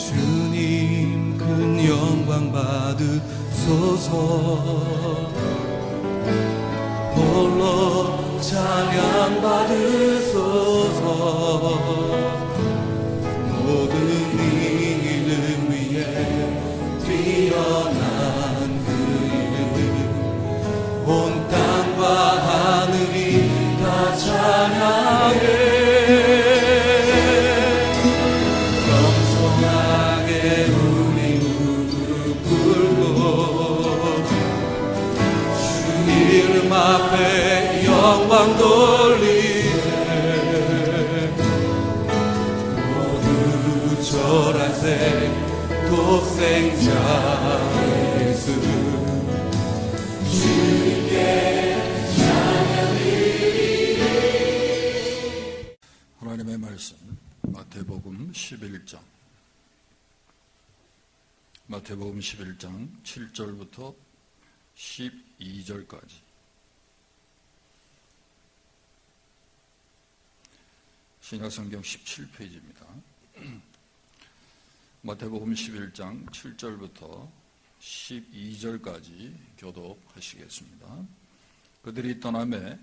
주님 큰 영광 받으소서. 홀로 찬양 받으소서. 모든 이름 위에 뛰어난 그 이름, 온 땅과 하늘이 다 찬양해. 겸손하게 우리 무릎 꿇고 주 이름 앞에 영광 돌리네. 모두 절하세 독생자 예수, 주님께 찬양드리리. 하나님의 말씀 마태복음 11장 7절부터 12절까지. 신약성경 17페이지입니다. 마태복음 11장 7절부터 12절까지 교독하시겠습니다. 그들이 떠나매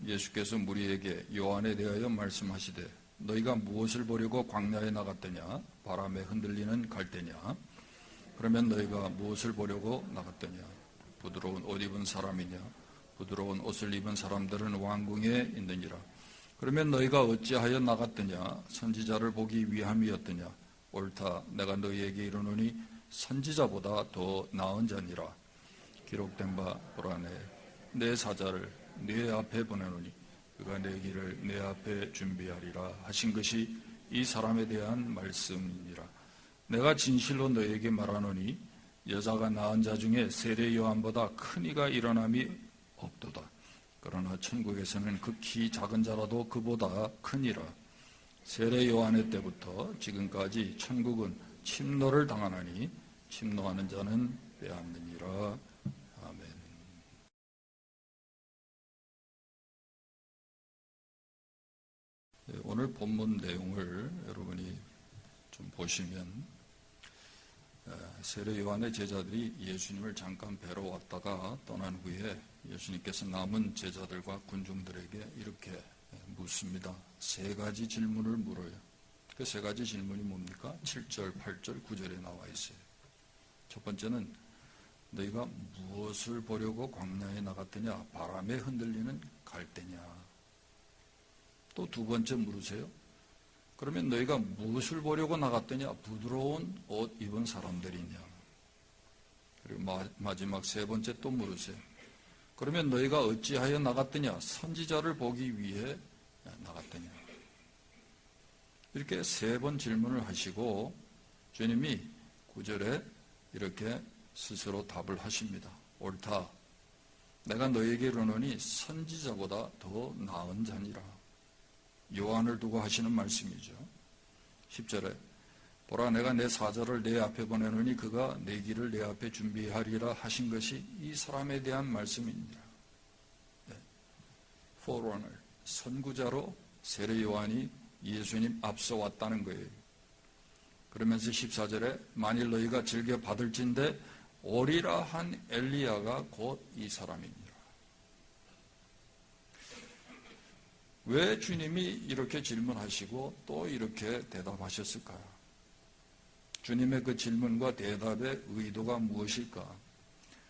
예수께서 무리에게 요한에 대하여 말씀하시되, 너희가 무엇을 보려고 광야에 나갔더냐? 바람에 흔들리는 갈대냐? 그러면 너희가 무엇을 보려고 나갔더냐? 부드러운 옷 입은 사람이냐? 부드러운 옷을 입은 사람들은 왕궁에 있느니라. 그러면 너희가 어찌하여 나갔더냐? 선지자를 보기 위함이었더냐? 옳다, 내가 너희에게 이르노니 선지자보다 더 나은 자니라. 기록된 바 보라, 내 사자를 내 앞에 보내노니 그가 내 길을 내 앞에 준비하리라 하신 것이 이 사람에 대한 말씀이니라. 내가 진실로 너희에게 말하노니 여자가 낳은 자 중에 세례 요한보다 큰 이가 일어남이 없도다. 그러나 천국에서는 극히 작은 자라도 그보다 크니라. 세례 요한의 때부터 지금까지 천국은 침노를 당하나니 침노하는 자는 빼앗느니라. 아멘. 오늘 본문 내용을 여러분이 좀 보시면, 세례 요한의 제자들이 예수님을 잠깐 뵈러 왔다가 떠난 후에 예수님께서 남은 제자들과 군중들에게 이렇게 묻습니다. 세 가지 질문을 물어요. 그 세 가지 질문이 뭡니까? 7절, 8절, 9절에 나와 있어요. 첫 번째는 너희가 무엇을 보려고 광야에 나갔더냐? 바람에 흔들리는 갈대냐? 또 두 번째 물으세요. 그러면 너희가 무엇을 보려고 나갔더냐? 부드러운 옷 입은 사람들이냐? 그리고 마지막 세 번째 또 물으세요. 그러면 너희가 어찌하여 나갔더냐? 선지자를 보기 위해 나갔더냐? 이렇게 세 번 질문을 하시고 주님이 9절에 이렇게 스스로 답을 하십니다. 옳다, 내가 너희에게 이르노니 선지자보다 더 나은 자니라. 요한을 두고 하시는 말씀이죠. 10절에 보라, 내가 내 사자를 내 앞에 보내노니 그가 내 길을 내 앞에 준비하리라 하신 것이 이 사람에 대한 말씀입니다. forerunner, 선구자로 세례 요한이 예수님 앞서 왔다는 거예요. 그러면서 14절에 만일 너희가 즐겨 받을진대 오리라 한 엘리야가 곧 이 사람입니다. 왜 주님이 이렇게 질문하시고 또 이렇게 대답하셨을까요? 주님의 그 질문과 대답의 의도가 무엇일까?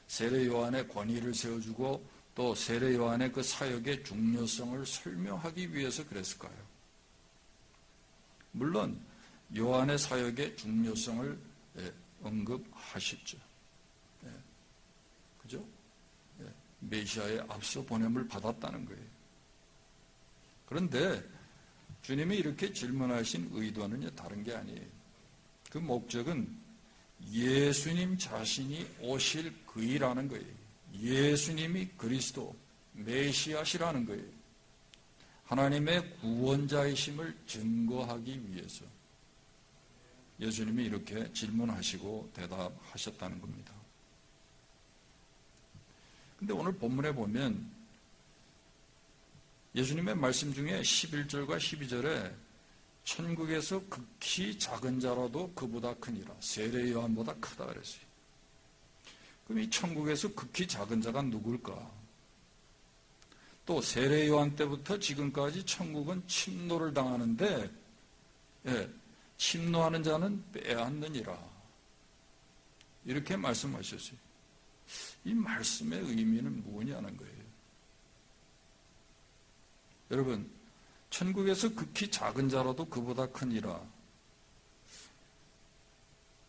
세례 요한의 권위를 세워주고 또 세례 요한의 그 사역의 중요성을 설명하기 위해서 그랬을까요? 물론 요한의 사역의 중요성을 언급하셨죠. 그죠? 메시아의 앞서 보냄을 받았다는 거예요. 그런데 주님이 이렇게 질문하신 의도는 다른 게 아니에요. 그 목적은 예수님 자신이 오실 그이라는 거예요. 예수님이 그리스도, 메시아시라는 거예요. 하나님의 구원자이심을 증거하기 위해서 예수님이 이렇게 질문하시고 대답하셨다는 겁니다. 근데 오늘 본문에 보면 예수님의 말씀 중에 11절과 12절에 천국에서 극히 작은 자라도 그보다 크니라. 세례 요한보다 크다 그랬어요. 그럼 이 천국에서 극히 작은 자가 누굴까? 또 세례 요한 때부터 지금까지 천국은 침노를 당하는데, 침노하는 자는 빼앗느니라. 이렇게 말씀하셨어요. 이 말씀의 의미는 뭐냐는 거예요. 여러분, 천국에서 극히 작은 자라도 그보다 크니라.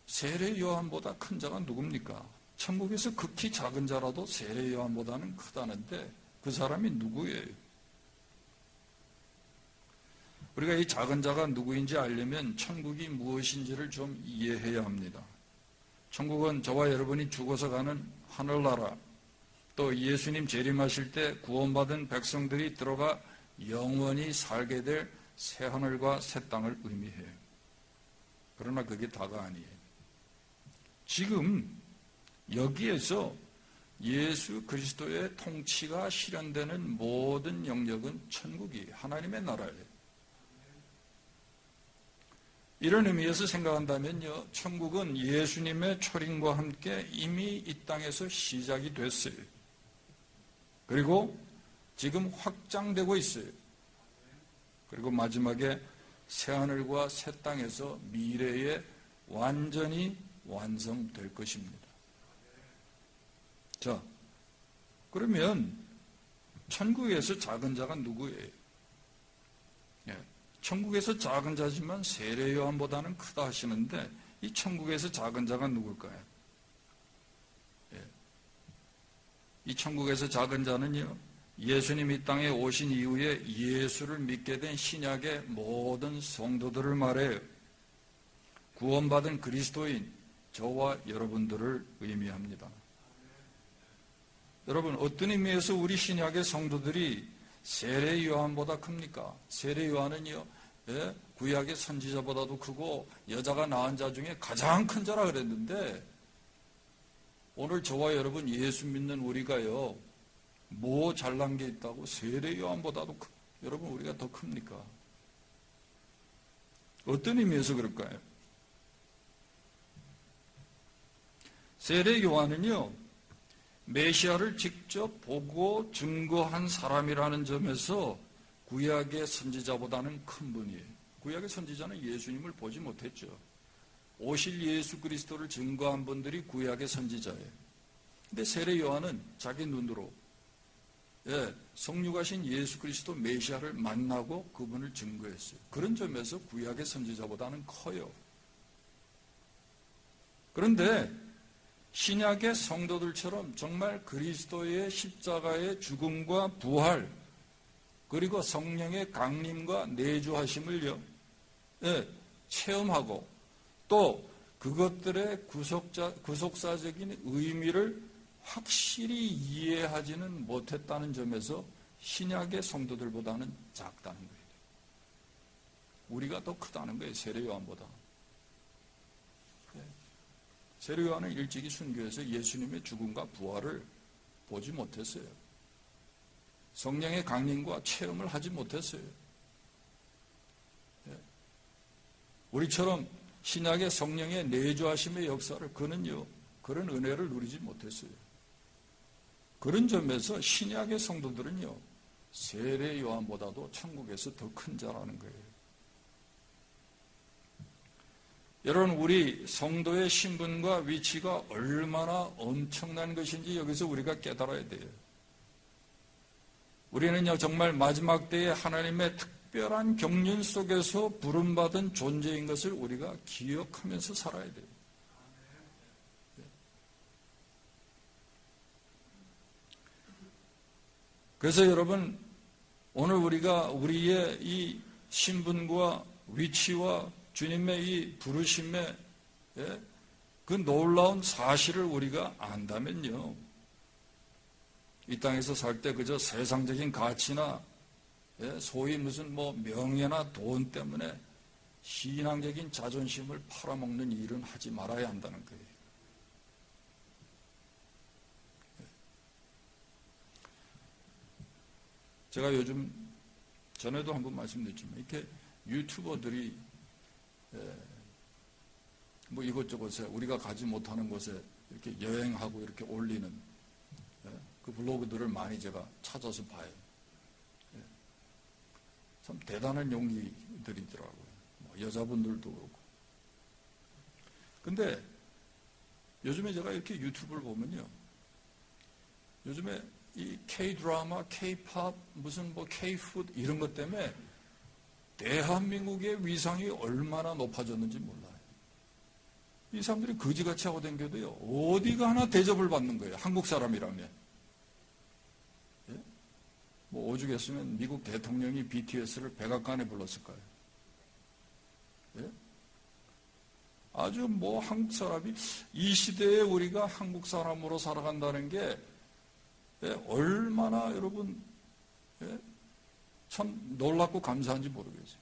세례 요한보다 큰 자가 누굽니까? 천국에서 극히 작은 자라도 세례 요한보다는 크다는데 그 사람이 누구예요? 우리가 이 작은 자가 누구인지 알려면 천국이 무엇인지를 좀 이해해야 합니다. 천국은 저와 여러분이 죽어서 가는 하늘나라, 또 예수님 재림하실 때 구원받은 백성들이 들어가 영원히 살게 될 새하늘과 새 땅을 의미해요. 그러나 그게 다가 아니에요. 지금 여기에서 예수 그리스도의 통치가 실현되는 모든 영역은 천국이 하나님의 나라예요. 이런 의미에서 생각한다면요, 천국은 예수님의 초림과 함께 이미 이 땅에서 시작이 됐어요. 그리고 지금 확장되고 있어요. 그리고 마지막에 새하늘과 새 땅에서 미래에 완전히 완성될 것입니다. 자, 그러면 천국에서 작은 자가 누구예요? 천국에서 작은 자지만 세례 요한보다는 크다 하시는데 이 천국에서 작은 자가 누굴까요? 이 천국에서 작은 자는요, 예수님이 이 땅에 오신 이후에 예수를 믿게 된 신약의 모든 성도들을 말해요. 구원받은 그리스도인 저와 여러분들을 의미합니다. 여러분, 어떤 의미에서 우리 신약의 성도들이 세례 요한보다 큽니까? 세례 요한은요, 구약의 선지자보다도 크고 여자가 낳은 자 중에 가장 큰 자라 그랬는데, 오늘 저와 여러분 예수 믿는 우리가요, 뭐 잘난 게 있다고? 세례 요한보다도 여러분 우리가 더 큽니까? 어떤 의미에서 그럴까요? 세례 요한은요, 메시아를 직접 보고 증거한 사람이라는 점에서 구약의 선지자보다는 큰 분이에요. 구약의 선지자는 예수님을 보지 못했죠. 오실 예수 그리스도를 증거한 분들이 구약의 선지자예요. 근데 세례 요한은 자기 눈으로 성육하신 예수 그리스도 메시아를 만나고 그분을 증거했어요. 그런 점에서 구약의 선지자보다는 커요. 그런데 신약의 성도들처럼 정말 그리스도의 십자가의 죽음과 부활, 그리고 성령의 강림과 내주하심을요, 체험하고 또 그것들의 구속사적인 의미를 확실히 이해하지는 못했다는 점에서 신약의 성도들보다는 작다는 거예요. 우리가 더 크다는 거예요, 세례 요한보다. 세례 요한은 일찍이 순교해서 예수님의 죽음과 부활을 보지 못했어요. 성령의 강림과 체험을 하지 못했어요. 우리처럼 신약의 성령의 내주하심의 역사를 그는요, 그런 은혜를 누리지 못했어요. 그런 점에서 신약의 성도들은요, 세례 요한보다도 천국에서 더 큰 자라는 거예요. 여러분, 우리 성도의 신분과 위치가 얼마나 엄청난 것인지 여기서 우리가 깨달아야 돼요. 우리는요, 정말 마지막 때에 하나님의 특별한 경륜 속에서 부름받은 존재인 것을 우리가 기억하면서 살아야 돼요. 그래서 여러분, 오늘 우리가 우리의 이 신분과 위치와 주님의 이 부르심의 그 놀라운 사실을 우리가 안다면요, 이 땅에서 살 때 그저 세상적인 가치나 소위 무슨 명예나 돈 때문에 신앙적인 자존심을 팔아먹는 일은 하지 말아야 한다는 거예요. 제가 요즘 전에도 한번 말씀드렸지만 이렇게 유튜버들이 뭐 이곳저곳에 우리가 가지 못하는 곳에 이렇게 여행하고 이렇게 올리는 그 블로그들을 많이 제가 찾아서 봐요. 참 대단한 용기들이더라고요. 뭐 여자분들도 그렇고. 근데 요즘에 제가 이렇게 유튜브를 보면요. 요즘에 이 K-드라마, K-팝, 무슨 뭐 K-푸드 이런 것 때문에 대한민국의 위상이 얼마나 높아졌는지 몰라요. 이 사람들이 거지같이 하고 다녀도요. 어디가 하나 대접을 받는 거예요. 한국 사람이라면. 예? 뭐 오죽했으면 미국 대통령이 BTS를 백악관에 불렀을까요? 예? 아주 뭐 한국 사람이 이 시대에 우리가 한국 사람으로 살아간다는 게 얼마나 여러분 참 놀랍고 감사한지 모르겠어요.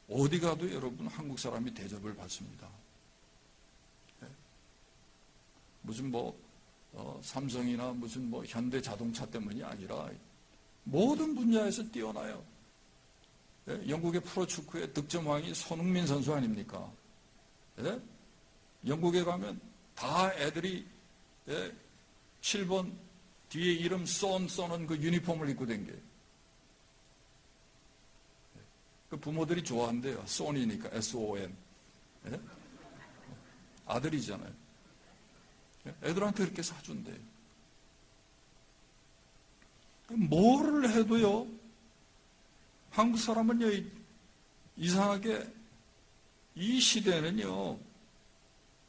어디 가도 여러분 한국 사람이 대접을 받습니다. 무슨 뭐 삼성이나 무슨 뭐 현대 자동차 때문이 아니라 모든 분야에서 뛰어나요. 영국의 프로축구의 득점왕이 손흥민 선수 아닙니까? 영국에 가면 다 애들이 7번 뒤에 이름 써는 그 유니폼을 입고 댕겨요. 그 부모들이 좋아한대요. son이니까 SON. 아들이잖아요. 애들한테 그렇게 사준대요. 뭐를 해도요, 한국 사람은요, 이상하게 이 시대는요,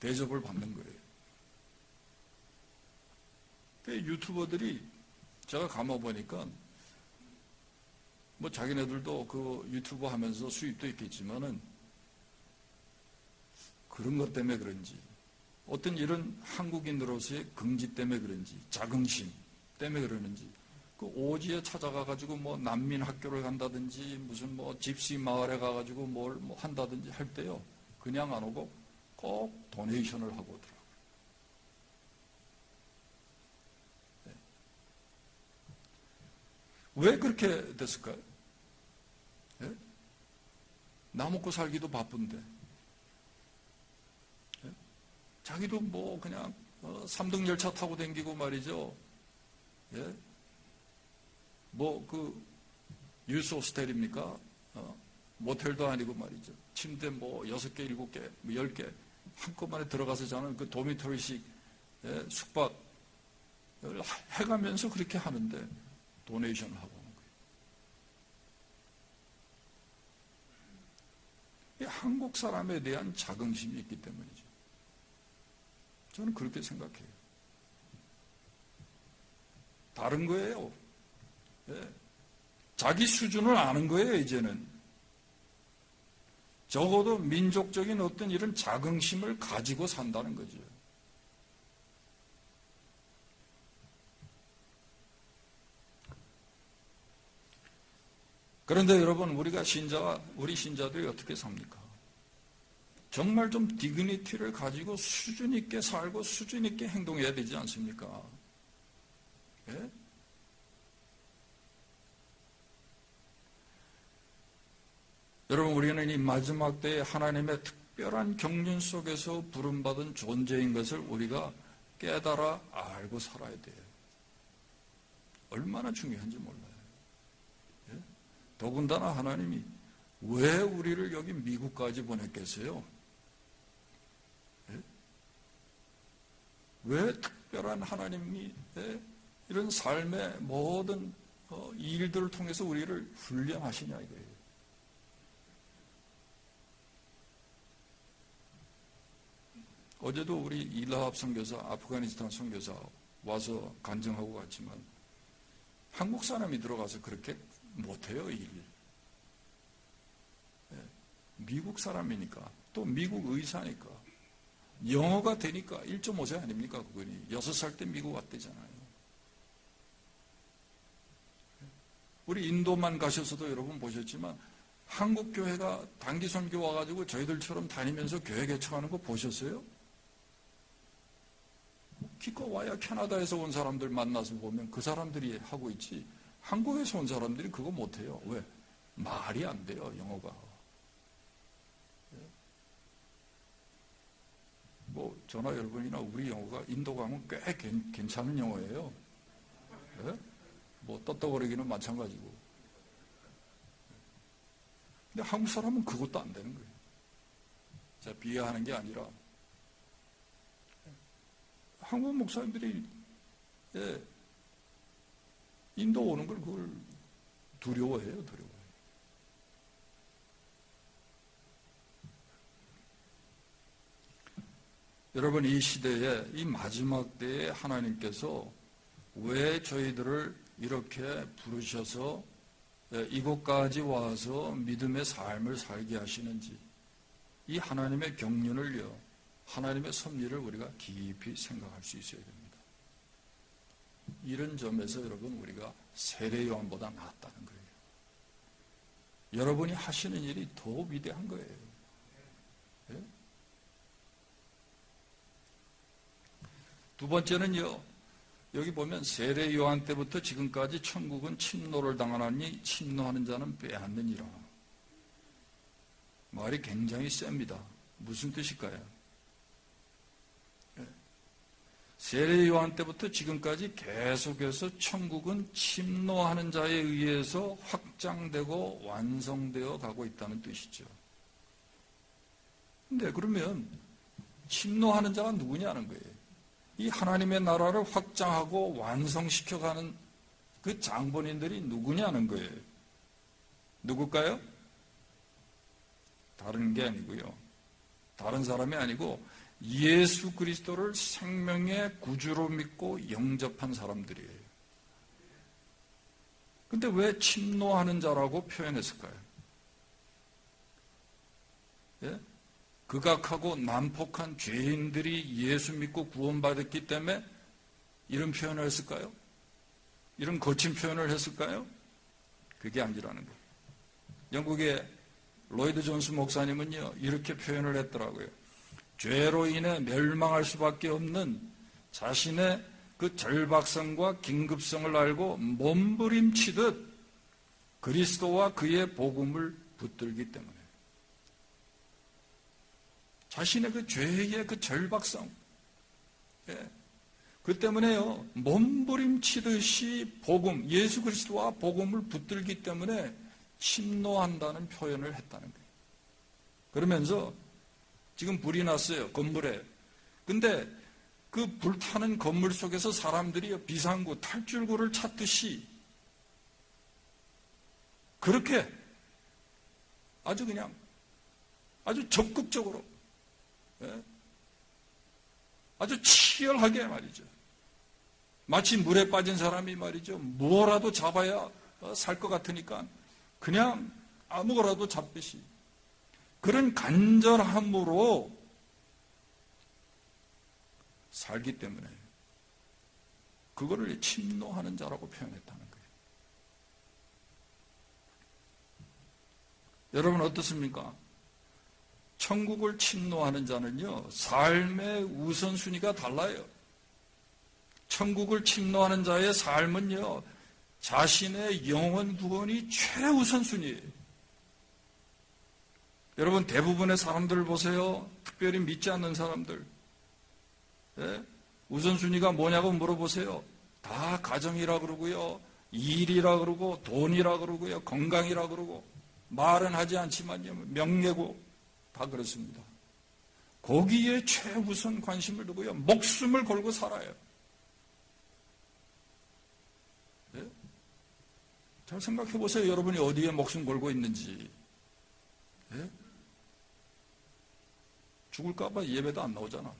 대접을 받는 거예요. 유튜버들이 제가 감아보니까 뭐 자기네들도 그 유튜브 하면서 수입도 있겠지만은 그런 것 때문에 그런지 어떤 이런 한국인으로서의 긍지 때문에 그런지 자긍심 때문에 그러는지 그 오지에 찾아가가지고 뭐 난민 학교를 간다든지 무슨 뭐 집시 마을에 가가지고 뭘 뭐 한다든지 할 때요 그냥 안 오고 꼭 도네이션을 하고 오더라고요. 네. 왜 그렇게 됐을까요? 네? 나 먹고 살기도 바쁜데 네? 자기도 뭐 그냥 3등 열차 타고 다니고 말이죠. 예? 뭐 그 유스 호스텔입니까? 모텔도 아니고 말이죠. 침대 뭐 6개, 7개, 뭐 10개 한꺼번에 들어가서 자는 그 도미토리식 숙박을 해가면서 그렇게 하는데 도네이션을 하고 오는 거예요. 한국 사람에 대한 자긍심이 있기 때문이죠. 저는 그렇게 생각해요. 다른 거예요. 예. 자기 수준을 아는 거예요, 이제는. 적어도 민족적인 어떤 이런 자긍심을 가지고 산다는 거죠. 그런데 여러분, 우리 신자들이 어떻게 삽니까? 정말 좀 디그니티를 가지고 수준 있게 살고 수준 있게 행동해야 되지 않습니까? 예? 여러분, 우리는 이 마지막 때에 하나님의 특별한 경륜 속에서 부름받은 존재인 것을 우리가 깨달아 알고 살아야 돼요. 얼마나 중요한지 몰라요. 예? 더군다나 하나님이 왜 우리를 여기 미국까지 보냈겠어요? 예? 왜 특별한 하나님이 이런 삶의 모든 일들을 통해서 우리를 훈련하시냐 이거예요. 어제도 우리 일라합 선교사, 아프가니스탄 선교사 와서 간증하고 갔지만 한국 사람이 들어가서 그렇게 못해요, 일. 미국 사람이니까, 또 미국 의사니까, 영어가 되니까 1.5세 아닙니까, 그분이. 6살 때 미국 왔대잖아요. 우리 인도만 가셔서도 여러분 보셨지만 한국 교회가 단기 선교 와가지고 저희들처럼 다니면서 교회 개척하는 거 보셨어요? 기껏 와야 캐나다에서 온 사람들 만나서 보면 그 사람들이 하고 있지 한국에서 온 사람들이 그거 못해요. 왜? 말이 안 돼요, 영어가. 저나 여러분이나 우리 영어가 인도 가면 꽤 괜찮은 영어예요. 예? 뭐 떳떳거리기는 마찬가지고. 근데 한국 사람은 그것도 안 되는 거예요. 제가 비하하는 게 아니라 한국 목사님들이 인도 오는 걸 그걸 두려워해요. 여러분, 이 시대에, 이 마지막 때에 하나님께서 왜 저희들을 이렇게 부르셔서 이곳까지 와서 믿음의 삶을 살게 하시는지, 이 하나님의 경륜을요, 하나님의 섭리를 우리가 깊이 생각할 수 있어야 됩니다. 이런 점에서 여러분, 우리가 세례 요한보다 낫다는 거예요. 여러분이 하시는 일이 더 위대한 거예요. 예? 두 번째는요, 여기 보면 세례 요한 때부터 지금까지 천국은 침노를 당하나니 침노하는 자는 빼앗느니라. 말이 굉장히 셉니다. 무슨 뜻일까요? 세례 요한 때부터 지금까지 계속해서 천국은 침노하는 자에 의해서 확장되고 완성되어 가고 있다는 뜻이죠. 근데 그러면 침노하는 자가 누구냐는 거예요. 이 하나님의 나라를 확장하고 완성시켜가는 그 장본인들이 누구냐는 거예요. 누굴까요? 다른 게 아니고요. 다른 사람이 아니고 예수 그리스도를 생명의 구주로 믿고 영접한 사람들이에요. 근데 왜 침노하는 자라고 표현했을까요? 예? 극악하고 난폭한 죄인들이 예수 믿고 구원받았기 때문에 이런 표현을 했을까요? 이런 거친 표현을 했을까요? 그게 아니라는 거예요. 영국의 로이드 존스 목사님은요, 이렇게 표현을 했더라고요. 죄로 인해 멸망할 수밖에 없는 자신의 그 절박성과 긴급성을 알고 몸부림치듯 그리스도와 그의 복음을 붙들기 때문에, 자신의 그 죄의 그 절박성, 그 때문에요, 몸부림치듯이 복음, 예수 그리스도와 복음을 붙들기 때문에 침노한다는 표현을 했다는 거예요. 그러면서 지금 불이 났어요, 건물에. 근데 그 불타는 건물 속에서 사람들이 비상구, 탈출구를 찾듯이 그렇게 아주 그냥 아주 적극적으로, 아주 치열하게 말이죠. 마치 물에 빠진 사람이 말이죠, 뭐라도 잡아야 살 것 같으니까 그냥 아무거라도 잡듯이 그런 간절함으로 살기 때문에 그거를 침노하는 자라고 표현했다는 거예요. 여러분 어떻습니까? 천국을 침노하는 자는요, 삶의 우선순위가 달라요. 천국을 침노하는 자의 삶은요, 자신의 영혼 구원이 최우선순위예요. 여러분 대부분의 사람들을 보세요. 특별히 믿지 않는 사람들. 우선순위가 뭐냐고 물어보세요. 다 가정이라 그러고요, 일이라 그러고, 돈이라 그러고요, 건강이라 그러고, 말은 하지 않지만요, 명예고, 다 그렇습니다. 거기에 최우선 관심을 두고요, 목숨을 걸고 살아요. 잘 생각해 보세요. 여러분이 어디에 목숨 걸고 있는지. 죽을까봐 예배도 안 나오잖아.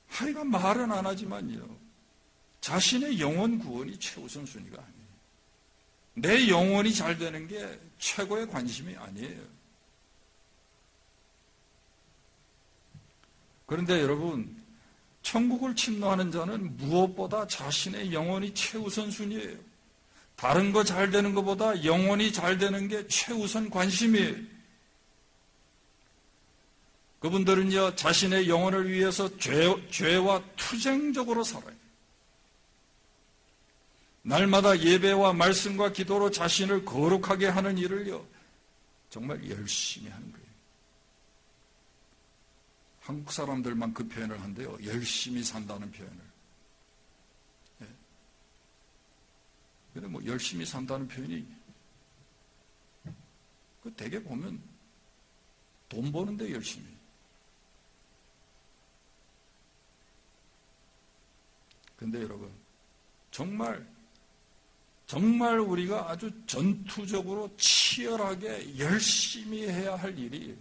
하여간 말은 안 하지만요, 자신의 영혼 구원이 최우선 순위가 아니에요. 내 영혼이 잘 되는 게 최고의 관심이 아니에요. 그런데 여러분, 천국을 침노하는 자는 무엇보다 자신의 영혼이 최우선 순위예요. 다른 거 잘 되는 것보다 영혼이 잘 되는 게 최우선 관심이에요. 그분들은요, 자신의 영혼을 위해서 죄와 투쟁적으로 살아요. 날마다 예배와 말씀과 기도로 자신을 거룩하게 하는 일을요, 정말 열심히 하는 거예요. 한국 사람들만 그 표현을 한대요. 열심히 산다는 표현을. 예. 근데 뭐 열심히 산다는 표현이 그 대개 보면 돈 버는데 열심히. 근데 여러분, 정말 우리가 아주 전투적으로 치열하게 열심히 해야 할 일이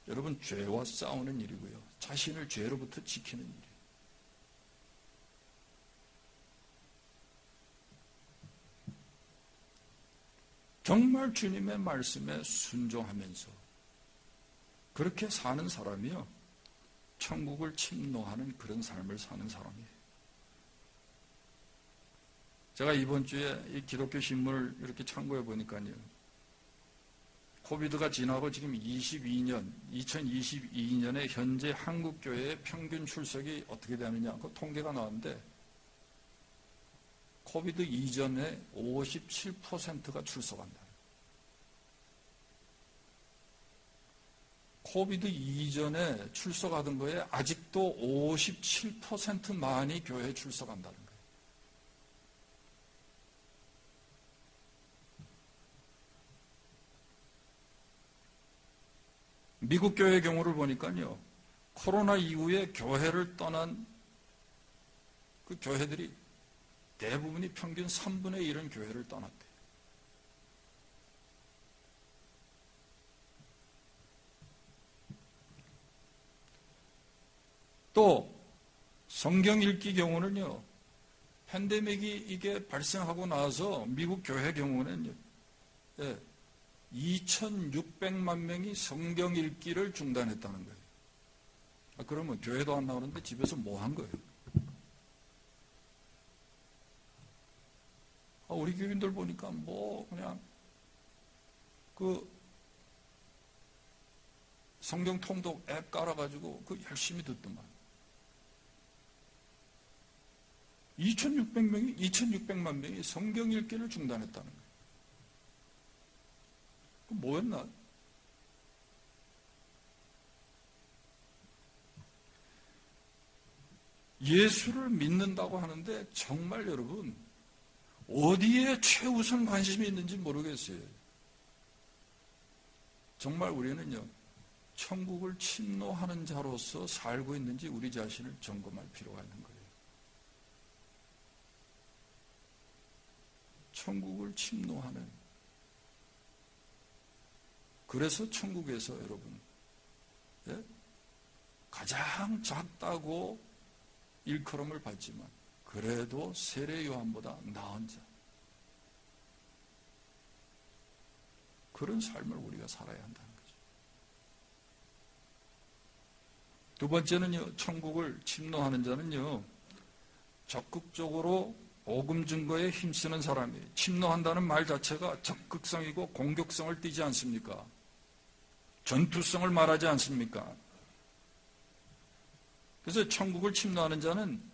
여러분 죄와 싸우는 일이고요. 자신을 죄로부터 지키는 일이에요. 정말 주님의 말씀에 순종하면서 그렇게 사는 사람이요, 천국을 침노하는 그런 삶을 사는 사람이에요. 제가 이번 주에 이 기독교 신문을 이렇게 참고해 보니까요, 코비드가 지나고 지금 2022년에 현재 한국교회의 평균 출석이 어떻게 되느냐, 그 통계가 나왔는데, 코비드 이전에 57%가 출석한다. 코비드 이전에 출석하던 거에 아직도 57%만이 교회에 출석한다는 거예요. 미국 교회의 경우를 보니까요, 코로나 이후에 교회를 떠난 그 교회들이 대부분이 평균 3분의 1은 교회를 떠났대요. 또 성경 읽기 경우는요, 팬데믹이 이게 발생하고 나서 미국 교회 경우는요, 2,600만 명이 성경 읽기를 중단했다는 거예요. 그러면 교회도 안 나오는데 집에서 뭐 한 거예요? 우리 교인들 보니까 뭐 그냥 그 성경 통독 앱 깔아가지고 그 열심히 듣더만. 2,600만 명이 성경 읽기를 중단했다는 거예요. 그 뭐였나? 예수를 믿는다고 하는데 정말 여러분 어디에 최우선 관심이 있는지 모르겠어요. 정말 우리는요, 천국을 침노하는 자로서 살고 있는지 우리 자신을 점검할 필요가 있는 거예요. 천국을 침노하는, 그래서 천국에서 여러분, 가장 작다고 일컬음을 받지만 그래도 세례 요한보다 나은 자, 그런 삶을 우리가 살아야 한다는 거죠. 두 번째는요, 천국을 침노하는 자는요, 적극적으로 복음 증거에 힘쓰는 사람이에요. 침노한다는 말 자체가 적극성이고 공격성을 띠지 않습니까? 전투성을 말하지 않습니까? 그래서 천국을 침노하는 자는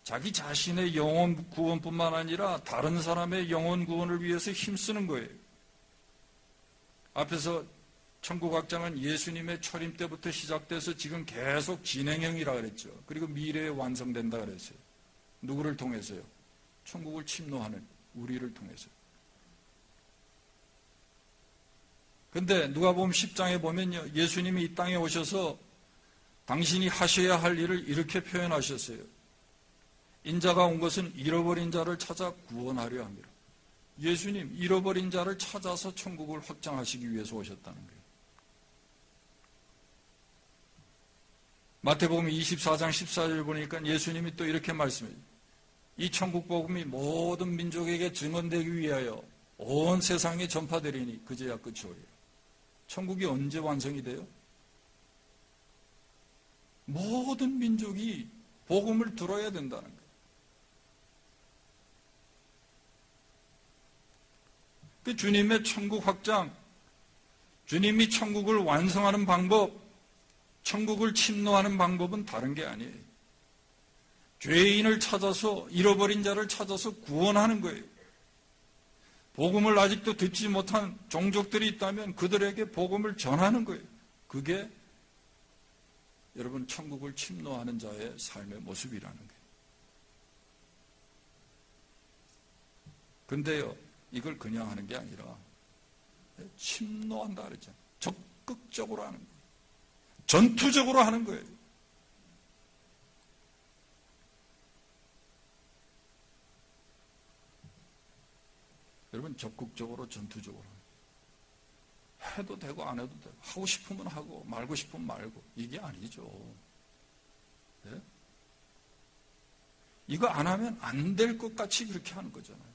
자기 자신의 영혼 구원뿐만 아니라 다른 사람의 영혼 구원을 위해서 힘쓰는 거예요. 앞에서 천국학장은 예수님의 초림 때부터 시작돼서 지금 계속 진행형이라 그랬죠. 그리고 미래에 완성된다 그랬어요. 누구를 통해서요? 천국을 침노하는 우리를 통해서. 근데 누가복음 10장에 보면요, 예수님이 이 땅에 오셔서 당신이 하셔야 할 일을 이렇게 표현하셨어요. 인자가 온 것은 잃어버린 자를 찾아 구원하려 함이라. 예수님, 잃어버린 자를 찾아서 천국을 확장하시기 위해서 오셨다는 거예요. 마태복음 24장 14절 보니까 예수님이 또 이렇게 말씀해요. 이 천국 복음이 모든 민족에게 증언되기 위하여 온 세상에 전파되리니 그제야 끝이 오리라. 천국이 언제 완성이 돼요? 모든 민족이 복음을 들어야 된다는 거예요. 그 주님의 천국 확장, 주님이 천국을 완성하는 방법, 천국을 침노하는 방법은 다른 게 아니에요. 죄인을 찾아서, 잃어버린 자를 찾아서 구원하는 거예요. 복음을 아직도 듣지 못한 종족들이 있다면 그들에게 복음을 전하는 거예요. 그게 여러분 천국을 침노하는 자의 삶의 모습이라는 거예요. 근데요, 이걸 그냥 하는 게 아니라 침노한다 그랬잖아요. 적극적으로 하는 거예요. 전투적으로 하는 거예요. 여러분, 적극적으로 전투적으로 해도 되고 안 해도 되고, 하고 싶으면 하고 말고 싶으면 말고, 이게 아니죠. 네? 이거 안 하면 안 될 것 같이 그렇게 하는 거잖아요.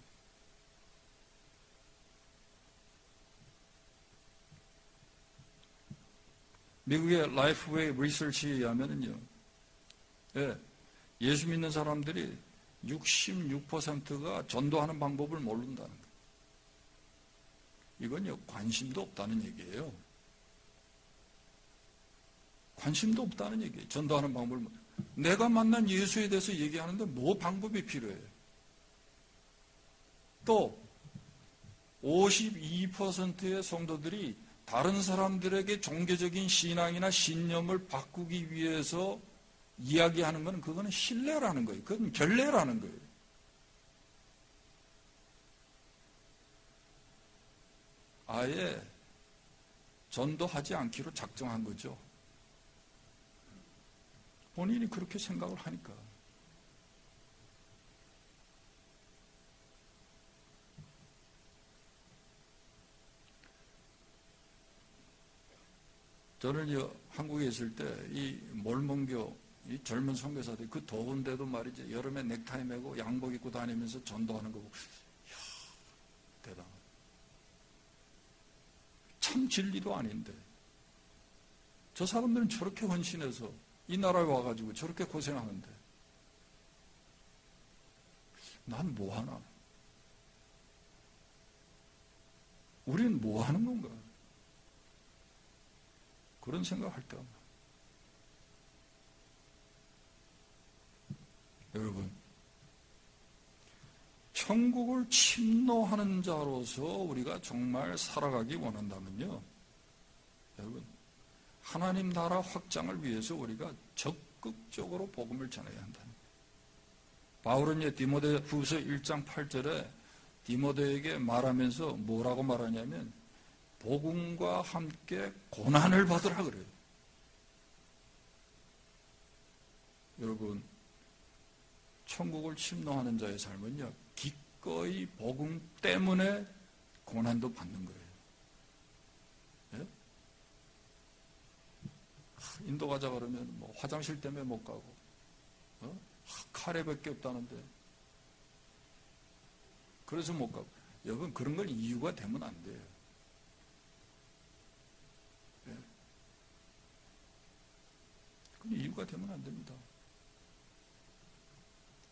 미국의 라이프웨이 리서치에 의하면요, 예수 믿는 사람들이 66%가 전도하는 방법을 모른다는 거예요. 이건요, 관심도 없다는 얘기예요. 관심도 없다는 얘기예요. 전도하는 방법을. 내가 만난 예수에 대해서 얘기하는데 뭐 방법이 필요해요? 또 52%의 성도들이 다른 사람들에게 종교적인 신앙이나 신념을 바꾸기 위해서 이야기하는 건 그거는 신뢰라는 거예요. 그건 결례라는 거예요. 아예 전도하지 않기로 작정한 거죠. 본인이 그렇게 생각을 하니까. 저는 한국에 있을 때 이 몰몬교 이 젊은 선교사들이 그 더운데도 말이죠, 여름에 넥타이 메고 양복 입고 다니면서 전도하는 거 보고, 이야, 대단하다. 참 진리도 아닌데 저 사람들은 저렇게 헌신해서 이 나라에 와가지고 저렇게 고생하는데 난 뭐하나? 우리는 뭐하는 건가? 그런 생각할 때가 많아요. 여러분, 천국을 침노하는 자로서 우리가 정말 살아가기 원한다면요, 여러분, 하나님 나라 확장을 위해서 우리가 적극적으로 복음을 전해야 한다. 바울은 디모데후서 1장 8절에 디모데에게 말하면서 뭐라고 말하냐면 복음과 함께 고난을 받으라 그래요. 여러분, 천국을 침노하는 자의 삶은요, 기꺼이 복음 때문에 고난도 받는 거예요. 예? 인도 가자 그러면 뭐 화장실 때문에 못 가고, 카레밖에 없다는데 그래서 못 가고. 여러분, 그런 걸 이유가 되면 안 돼요. 예? 그건 이유가 되면 안 됩니다.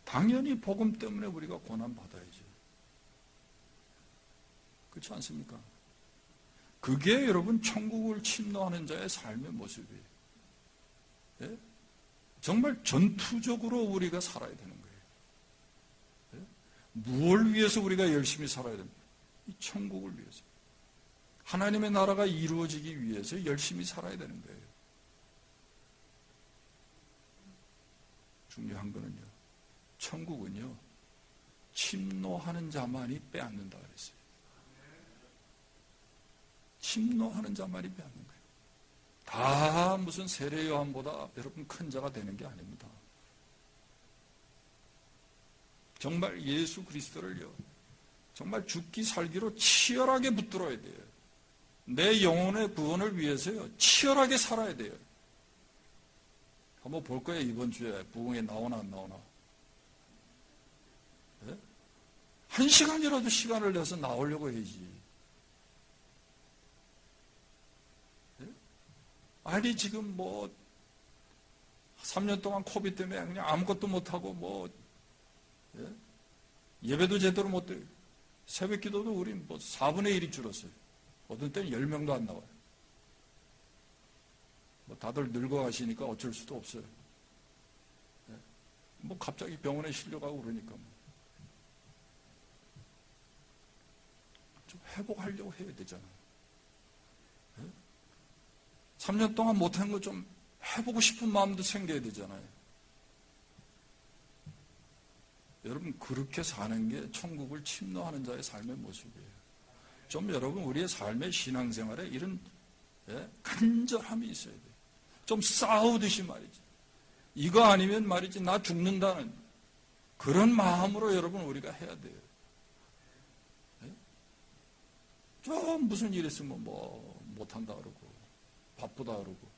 당연히 복음 때문에 우리가 고난받아야죠. 그렇지 않습니까? 그게 여러분 천국을 침노하는 자의 삶의 모습이에요. 예? 정말 전투적으로 우리가 살아야 되는 거예요. 예? 무엇을 위해서 우리가 열심히 살아야 됩니까? 이 천국을 위해서. 하나님의 나라가 이루어지기 위해서 열심히 살아야 되는 거예요. 중요한 거는요, 천국은요, 침노하는 자만이 빼앗는다 그랬어요. 침노하는 자만이 빼앗는 거예요. 다 무슨 세례 요한보다 여러분 큰 자가 되는 게 아닙니다. 정말 예수 그리스도를요, 정말 죽기 살기로 치열하게 붙들어야 돼요. 내 영혼의 구원을 위해서요, 치열하게 살아야 돼요. 한번 볼 거예요. 이번 주에 부흥에 나오나 안 나오나. 네? 1시간이라도 시간을 내서 나오려고 해야지. 네? 아니 지금 뭐 3년 동안 코비드 때문에 그냥 아무것도 못하고 뭐 예? 예배도 제대로 못 드려요. 새벽 기도도 우리 뭐 4분의 1이 줄었어요. 어떤 때는 10명도 안 나와요. 뭐 다들 늙어가시니까 어쩔 수도 없어요. 네? 뭐 갑자기 병원에 실려가고 그러니까 좀 회복하려고 해야 되잖아요. 3년 동안 못한 거 좀 해보고 싶은 마음도 생겨야 되잖아요. 여러분, 그렇게 사는 게 천국을 침노하는 자의 삶의 모습이에요. 좀 여러분, 우리의 삶의 신앙생활에 이런 간절함이 있어야 돼요. 좀 싸우듯이 말이지. 이거 아니면 말이지 나 죽는다는 그런 마음으로 여러분 우리가 해야 돼요. 좀 무슨 일 있으면 뭐 못한다 그러고 바쁘다 그러고.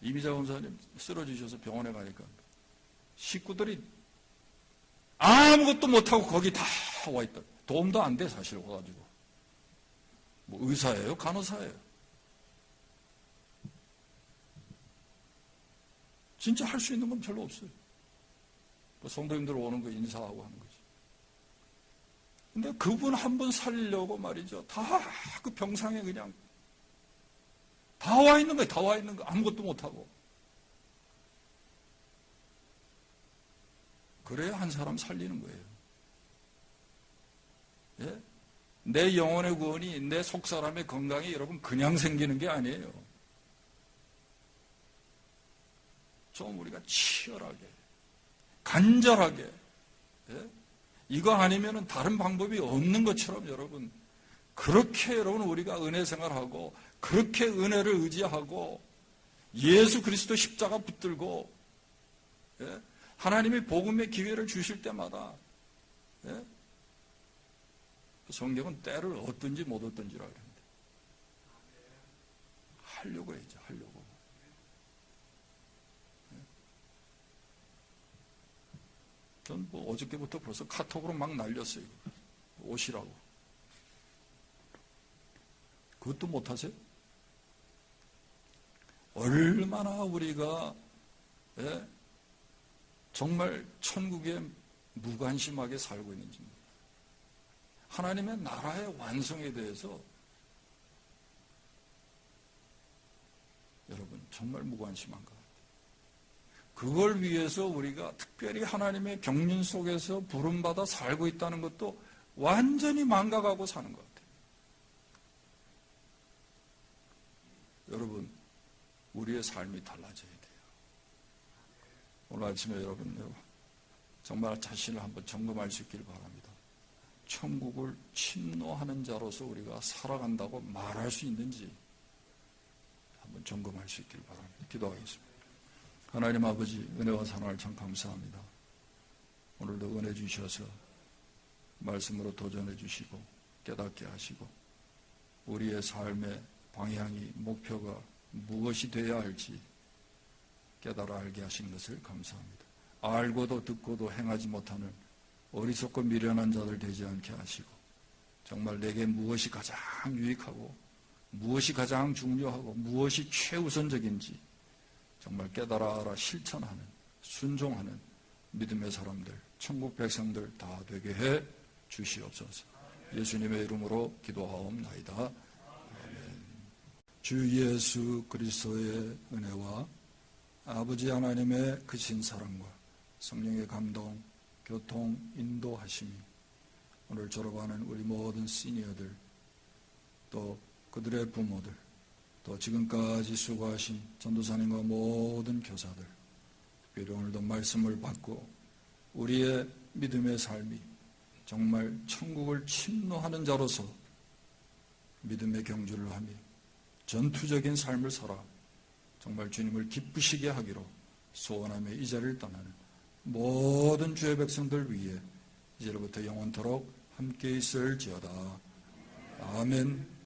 이미자 원사님 쓰러지셔서 병원에 가니까 식구들이 아무것도 못하고 거기 다 와 있다. 도움도 안 돼, 사실 와가지고. 뭐 의사예요? 간호사예요? 진짜 할 수 있는 건 별로 없어요. 뭐 성도님들 오는 거 인사하고 하는 거지. 근데 그분 한 분 살리려고 말이죠. 다 그 병상에 그냥 다 와 있는 거예요. 다 와 있는 거. 아무것도 못하고. 그래야 한 사람 살리는 거예요. 예? 내 영혼의 구원이 내 속사람의 건강이 여러분 그냥 생기는 게 아니에요. 좀 우리가 치열하게, 간절하게, 예? 이거 아니면 다른 방법이 없는 것처럼 여러분, 그렇게 여러분 우리가 은혜 생활하고, 그렇게 은혜를 의지하고, 예수 그리스도 십자가 붙들고, 예? 하나님이 복음의 기회를 주실 때마다, 예? 성경은 때를 얻든지 못 얻든지라 그러는데, 하려고 해야죠, 하려고. 전 뭐 어저께부터 벌써 카톡으로 막 날렸어요. 오시라고. 그것도 못하세요? 얼마나 우리가 정말 천국에 무관심하게 살고 있는지. 하나님의 나라의 완성에 대해서 여러분 정말 무관심한 것 같아요. 그걸 위해서 우리가 특별히 하나님의 경륜 속에서 부름받아 살고 있다는 것도 완전히 망각하고 사는 것 같아요. 여러분, 우리의 삶이 달라져야 돼요. 오늘 아침에 여러분 정말 자신을 한번 점검할 수 있기를 바랍니다. 천국을 침노하는 자로서 우리가 살아간다고 말할 수 있는지 한번 점검할 수 있기를 바랍니다. 기도하겠습니다. 하나님 아버지, 은혜와 사랑을 참 감사합니다. 오늘도 은혜 주셔서 말씀으로 도전해 주시고 깨닫게 하시고 우리의 삶의 방향이, 목표가 무엇이 되어야 할지 깨달아 알게 하신 것을 감사합니다. 알고도 듣고도 행하지 못하는 어리석고 미련한 자들 되지 않게 하시고 정말 내게 무엇이 가장 유익하고 무엇이 가장 중요하고 무엇이 최우선적인지 정말 깨달아 알아 실천하는, 순종하는 믿음의 사람들, 천국 백성들 다 되게 해 주시옵소서. 예수님의 이름으로 기도하옵나이다. 아멘. 주 예수 그리스도의 은혜와 아버지 하나님의 크신 사랑과 성령의 감동, 교통, 인도하심이 오늘 졸업하는 우리 모든 시니어들, 또 그들의 부모들, 또 지금까지 수고하신 전도사님과 모든 교사들, 특별히 오늘도 말씀을 받고 우리의 믿음의 삶이 정말 천국을 침노하는 자로서 믿음의 경주를 하며 전투적인 삶을 살아 정말 주님을 기쁘시게 하기로 소원하며 이 자리를 떠나는 모든 주의 백성들 위해 이제로부터 영원토록 함께 있을지어다. 아멘.